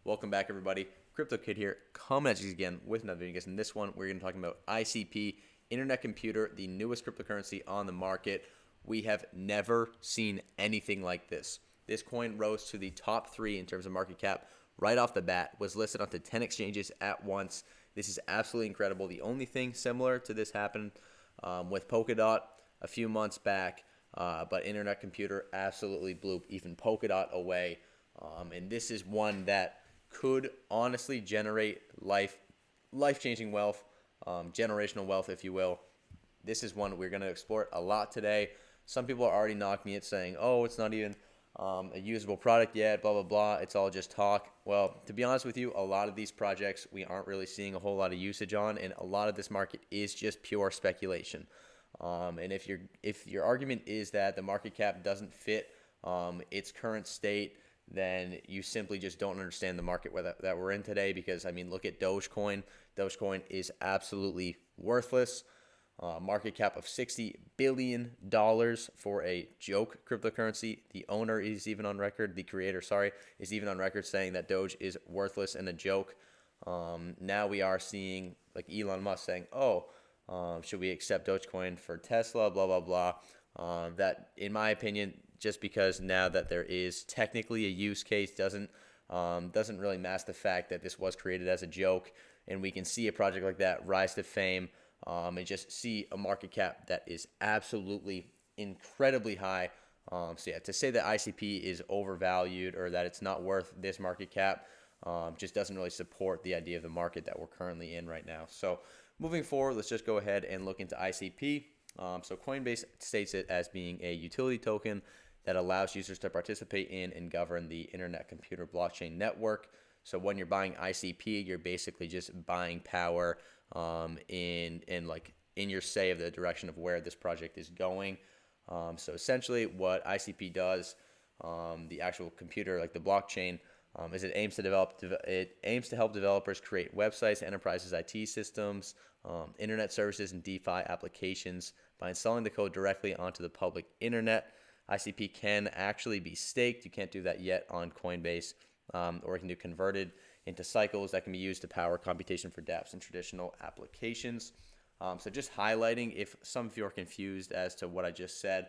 Welcome back, everybody. Crypto Kid here, coming at you again with another video. In this one, we're going to be talking about ICP, Internet Computer, the newest cryptocurrency on the market. We have never seen anything like this. This coin rose to the top 3 in terms of market cap right off the bat, was listed onto 10 exchanges at once. This is absolutely incredible. The only thing similar to this happened with Polkadot a few months back, but Internet Computer absolutely blew even Polkadot away. And this is one that could honestly generate life-changing wealth, generational wealth, if you will. This is one we're going to explore a lot today. Some people are already knocking it, saying, oh, it's not even a usable product yet, blah, blah, blah. It's all just talk. Well, to be honest with you, a lot of these projects we aren't really seeing a whole lot of usage on, and a lot of this market is just pure speculation. And if your argument is that the market cap doesn't fit its current state, then you simply just don't understand the market that we're in today. Because, I mean, look at Dogecoin. Dogecoin is absolutely worthless. Market cap of $60 billion for a joke cryptocurrency. The owner is even on record, the creator, is even on record saying that Doge is worthless and a joke. Now we are seeing, like, Elon Musk saying, should we accept Dogecoin for Tesla, blah, blah, blah. That, in my opinion, just because now that there is technically a use case doesn't really mask the fact that this was created as a joke, and we can see a project like that rise to fame and just see a market cap that is absolutely incredibly high. To say that ICP is overvalued or that it's not worth this market cap just doesn't really support the idea of the market that we're currently in right now. So moving forward, let's just go ahead and look into ICP. So Coinbase states it as being a utility token that allows users to participate in and govern the Internet Computer Blockchain Network. So when you're buying ICP, you're basically just buying power in your say of the direction of where this project is going. So essentially, what ICP does, the actual computer, like the blockchain, is it aims to help developers create websites, enterprises, IT systems, internet services, and DeFi applications by installing the code directly onto the public internet. ICP can actually be staked. You can't do that yet on Coinbase, or it can be converted into cycles that can be used to power computation for dApps and traditional applications. So just highlighting, if some of you are confused as to what I just said,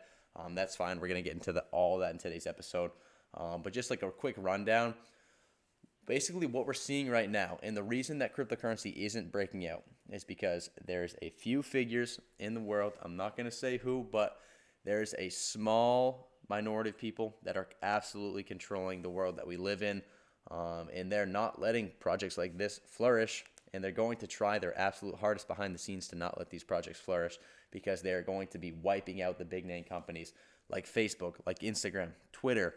that's fine. We're going to get into all that in today's episode. But just like a quick rundown, basically what we're seeing right now, and the reason that cryptocurrency isn't breaking out is because there's a few figures in the world, I'm not going to say who, but there's a small minority of people that are absolutely controlling the world that we live in, and they're not letting projects like this flourish, and they're going to try their absolute hardest behind the scenes to not let these projects flourish, because they're going to be wiping out the big name companies like Facebook, like Instagram, Twitter.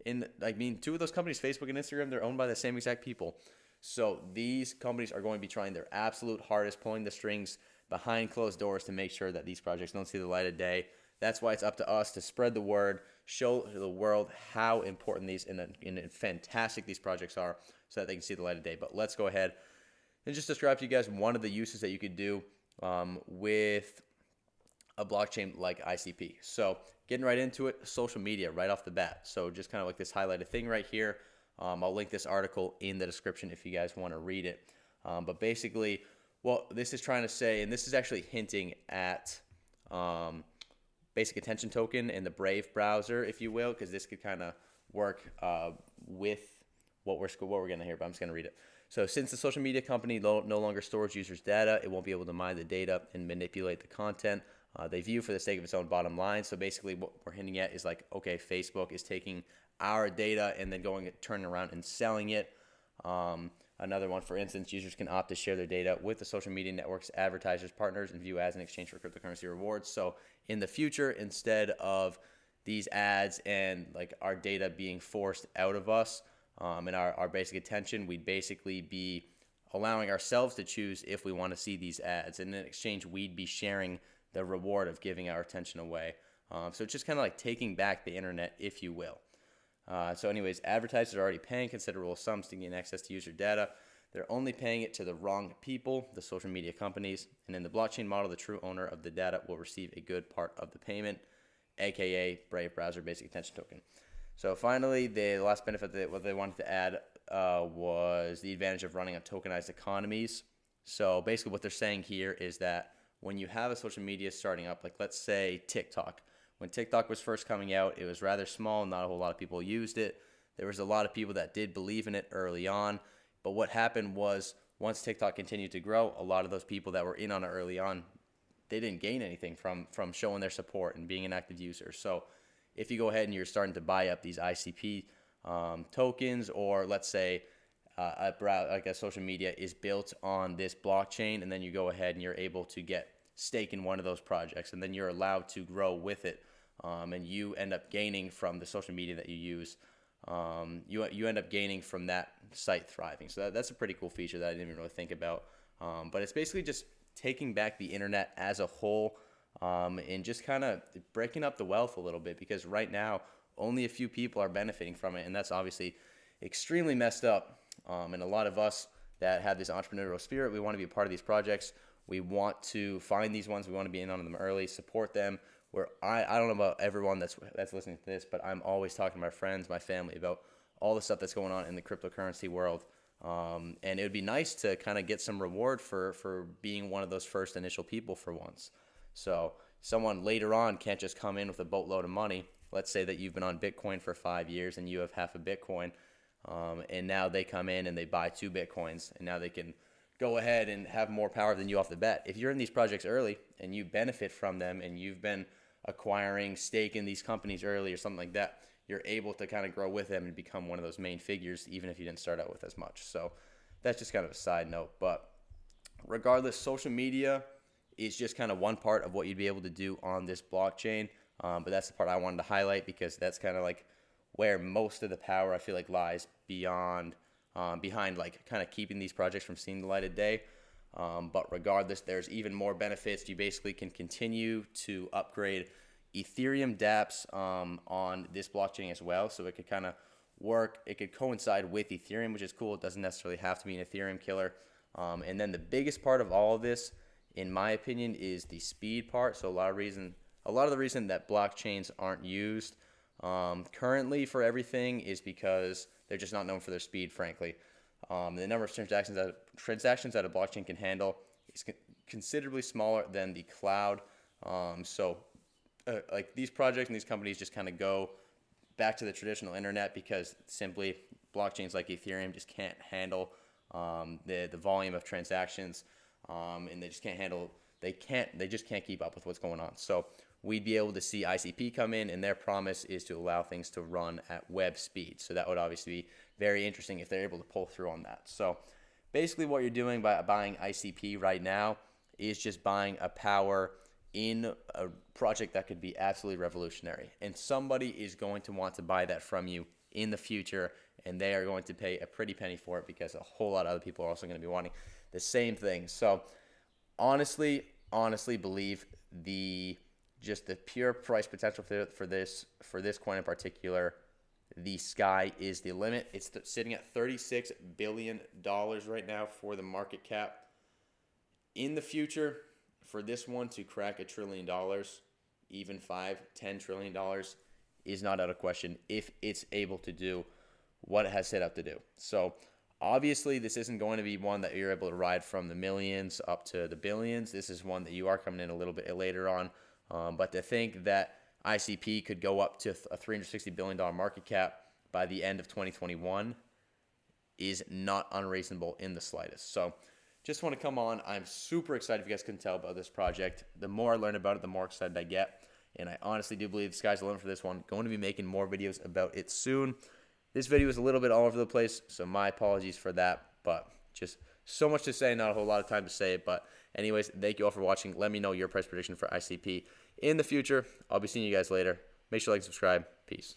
Two of those companies, Facebook and Instagram, they're owned by the same exact people. So these companies are going to be trying their absolute hardest, pulling the strings behind closed doors to make sure that these projects don't see the light of day. That's why it's up to us to spread the word, show the world how important these and fantastic these projects are, so that they can see the light of day. But let's go ahead and just describe to you guys one of the uses that you could do with a blockchain like ICP. So getting right into it, social media right off the bat. So just kind of like this highlighted thing right here. I'll link this article in the description if you guys want to read it. But basically, what this is trying to say, and this is actually hinting at basic attention token in the Brave browser, if you will, because this could kind of work with what we're going to hear, but I'm just going to read it. So since the social media company no longer stores users' data, it won't be able to mine the data and manipulate the content they view for the sake of its own bottom line. So basically what we're hinting at is like, okay, Facebook is taking our data and then turning around and selling it. Another one, for instance, users can opt to share their data with the social media network's advertisers, partners, and view ads in exchange for cryptocurrency rewards. So in the future, instead of these ads and like our data being forced out of us and our basic attention, we'd basically be allowing ourselves to choose if we want to see these ads. And in exchange, we'd be sharing the reward of giving our attention away. So it's just kind of like taking back the internet, if you will. So anyways, advertisers are already paying considerable sums to gain access to user data. They're only paying it to the wrong people, the social media companies. And in the blockchain model, the true owner of the data will receive a good part of the payment, aka Brave browser basic attention token. So finally, the last benefit that what they wanted to add was the advantage of running on tokenized economies. So basically what they're saying here is that when you have a social media starting up, like let's say TikTok, when TikTok was first coming out, it was rather small. Not a whole lot of people used it. There was a lot of people that did believe in it early on. But what happened was once TikTok continued to grow, a lot of those people that were in on it early on, they didn't gain anything from showing their support and being an active user. So if you go ahead and you're starting to buy up these ICP tokens, or let's say like a social media is built on this blockchain, and then you go ahead and you're able to get stake in one of those projects, and then you're allowed to grow with it, and you end up gaining from the social media that you use. You end up gaining from that site thriving. So that's a pretty cool feature that I didn't even really think about. But it's basically just taking back the internet as a whole, and just kind of breaking up the wealth a little bit, because right now only a few people are benefiting from it, and that's obviously extremely messed up. And a lot of us that have this entrepreneurial spirit, we want to be a part of these projects. We want to find these ones. We want to be in on them early, support them. Where I don't know about everyone that's listening to this, but I'm always talking to my friends, my family about all the stuff that's going on in the cryptocurrency world. And it would be nice to kind of get some reward for being one of those first initial people for once. So someone later on can't just come in with a boatload of money. Let's say that you've been on Bitcoin for 5 years and you have half a Bitcoin, and now they come in and they buy 2 Bitcoins, and now they can go ahead and have more power than you off the bat. If you're in these projects early and you benefit from them, and you've been acquiring stake in these companies early or something like that, you're able to kind of grow with them and become one of those main figures, even if you didn't start out with as much. So that's just kind of a side note. But regardless, social media is just kind of one part of what you'd be able to do on this blockchain. But that's the part I wanted to highlight, because that's kind of like where most of the power, I feel like, lies behind like kind of keeping these projects from seeing the light of day. But regardless, there's even more benefits. You basically can continue to upgrade Ethereum dApps on this blockchain as well. So it could kind of work. It could coincide with Ethereum, which is cool. It doesn't necessarily have to be an Ethereum killer. And then the biggest part of all of this, in my opinion, is the speed part. So a lot of the reason that blockchains aren't used currently for everything is because they're just not known for their speed, frankly. The number of transactions that a blockchain can handle is considerably smaller than the cloud. Like these projects and these companies just kind of go back to the traditional internet, because simply blockchains like Ethereum just can't handle the volume of transactions, and they just can't handle. They just can't keep up with what's going on. So we'd be able to see ICP come in, and their promise is to allow things to run at web speed. So that would obviously be very interesting if they're able to pull through on that. So basically what you're doing by buying ICP right now is just buying a power in a project that could be absolutely revolutionary. And somebody is going to want to buy that from you in the future, and they are going to pay a pretty penny for it, because a whole lot of other people are also going to be wanting the same thing. So honestly believe the pure price potential for this coin in particular, the sky is the limit. It's sitting at $36 billion right now for the market cap. In the future, for this one to crack $1 trillion, even $10 trillion is not out of question if it's able to do what it has set out to do. So obviously, this isn't going to be one that you're able to ride from the millions up to the billions. This is one that you are coming in a little bit later on. But to think that ICP could go up to a $360 billion market cap by the end of 2021 is not unreasonable in the slightest. So just want to come on. I'm super excited, if you guys couldn't tell, about this project. The more I learn about it, the more excited I get. And I honestly do believe the sky's the limit for this one. Going to be making more videos about it soon. This video is a little bit all over the place, so my apologies for that. But just so much to say, not a whole lot of time to say it. But anyways, thank you all for watching. Let me know your price prediction for ICP in the future. I'll be seeing you guys later. Make sure to like and subscribe. Peace.